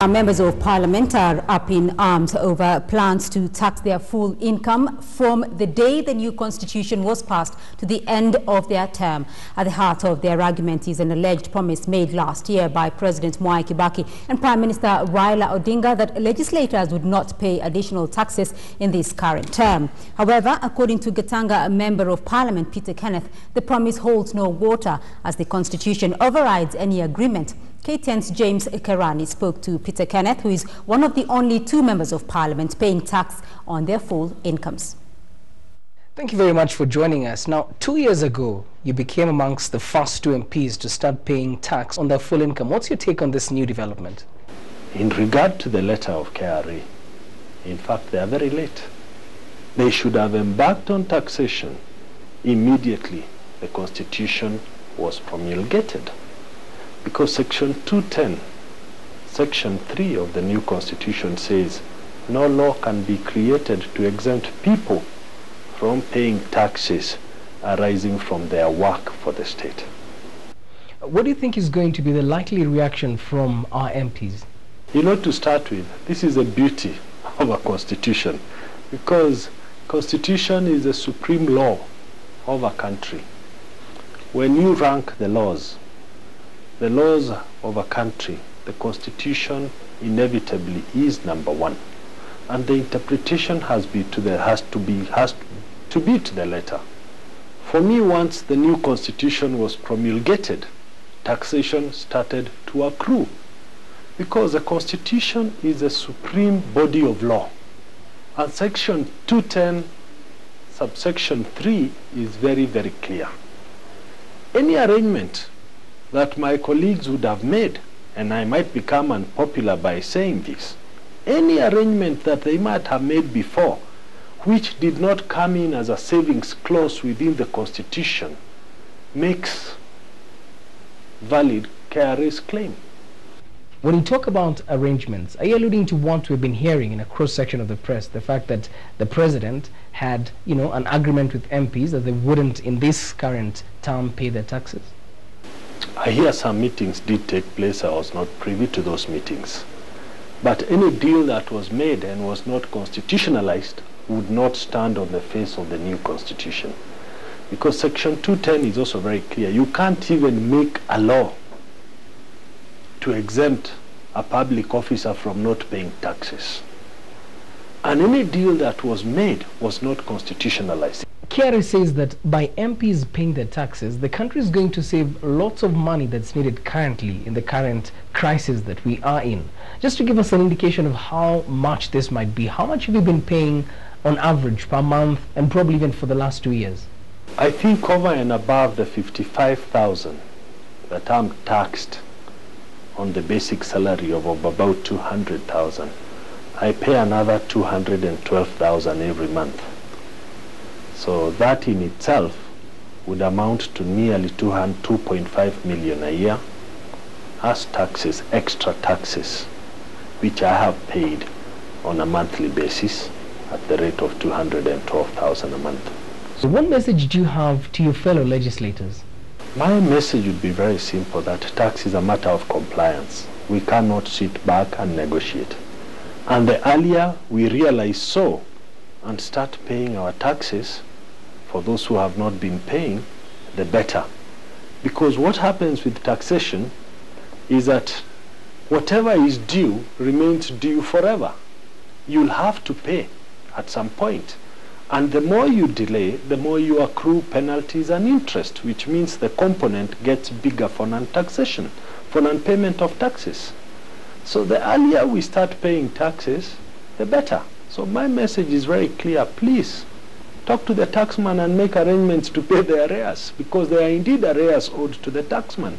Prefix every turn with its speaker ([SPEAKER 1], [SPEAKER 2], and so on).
[SPEAKER 1] Our members of parliament are up in arms over plans to tax their full income from the day the new constitution was passed to the end of their term. At the heart of their argument is an alleged promise made last year by President Mwai Kibaki and Prime Minister Raila Odinga that legislators would not pay additional taxes in this current term. However, according to Gatanga Member of Parliament Peter Kenneth, the promise holds no water as the constitution overrides any agreement. KTN's James Kerani spoke to Peter Kenneth, who is one of the only two members of parliament paying tax on their full incomes.
[SPEAKER 2] Thank you very much for joining us. Now, 2 years ago, you became amongst the first two MPs to start paying tax on their full income. What's your take on this new development?
[SPEAKER 3] In regard to the letter of KRA, in fact, they are very late. They should have embarked on taxation immediately the Constitution was promulgated. Because Section 210, Section 3 of the new Constitution says no law can be created to exempt people from paying taxes arising from their work for the state.
[SPEAKER 2] What do you think is going to be the likely reaction from our MPs?
[SPEAKER 3] You know, to start with, this is the beauty of a constitution, because constitution is the supreme law of a country. When you rank the laws of a country, the constitution inevitably is number one, and the interpretation has to be to the letter. For me, once the new constitution was promulgated, taxation started to accrue, because the constitution is a supreme body of law, and Section 210 subsection 3 is very, very clear. Any arrangement that my colleagues would have made, and I might become unpopular by saying this, any arrangement that they might have made before which did not come in as a savings clause within the Constitution makes valid KRA's claim.
[SPEAKER 2] When you talk about arrangements, are you alluding to what we've been hearing in a cross-section of the press, the fact that the president had, an agreement with MPs that they wouldn't in this current term pay their taxes?
[SPEAKER 3] I hear some meetings did take place. I was not privy to those meetings. But any deal that was made and was not constitutionalized would not stand on the face of the new constitution. Because Section 210 is also very clear. You can't even make a law to exempt a public officer from not paying taxes. And any deal that was made was not constitutionalized.
[SPEAKER 2] KRA says that by MPs paying their taxes, the country is going to save lots of money that's needed currently in the current crisis that we are in. Just to give us an indication of how much this might be, how much have you been paying on average per month and probably even for the last 2 years?
[SPEAKER 3] I think over and above the 55,000 that I'm taxed on the basic salary of about 200,000, I pay another 212,000 every month. So that in itself would amount to nearly 2.5 million a year as taxes, extra taxes, which I have paid on a monthly basis at the rate of 212,000 a month.
[SPEAKER 2] So what message do you have to your fellow legislators?
[SPEAKER 3] My message would be very simple, that tax is a matter of compliance. We cannot sit back and negotiate. And the earlier we realize so and start paying our taxes, for those who have not been paying, the better. Because what happens with taxation is that whatever is due remains due forever. You'll have to pay at some point. And the more you delay, the more you accrue penalties and interest, which means the component gets bigger for non-taxation, for non-payment of taxes. So the earlier we start paying taxes, the better. So my message is very clear. Please talk to the taxman and make arrangements to pay the arrears, because there are indeed arrears owed to the taxman.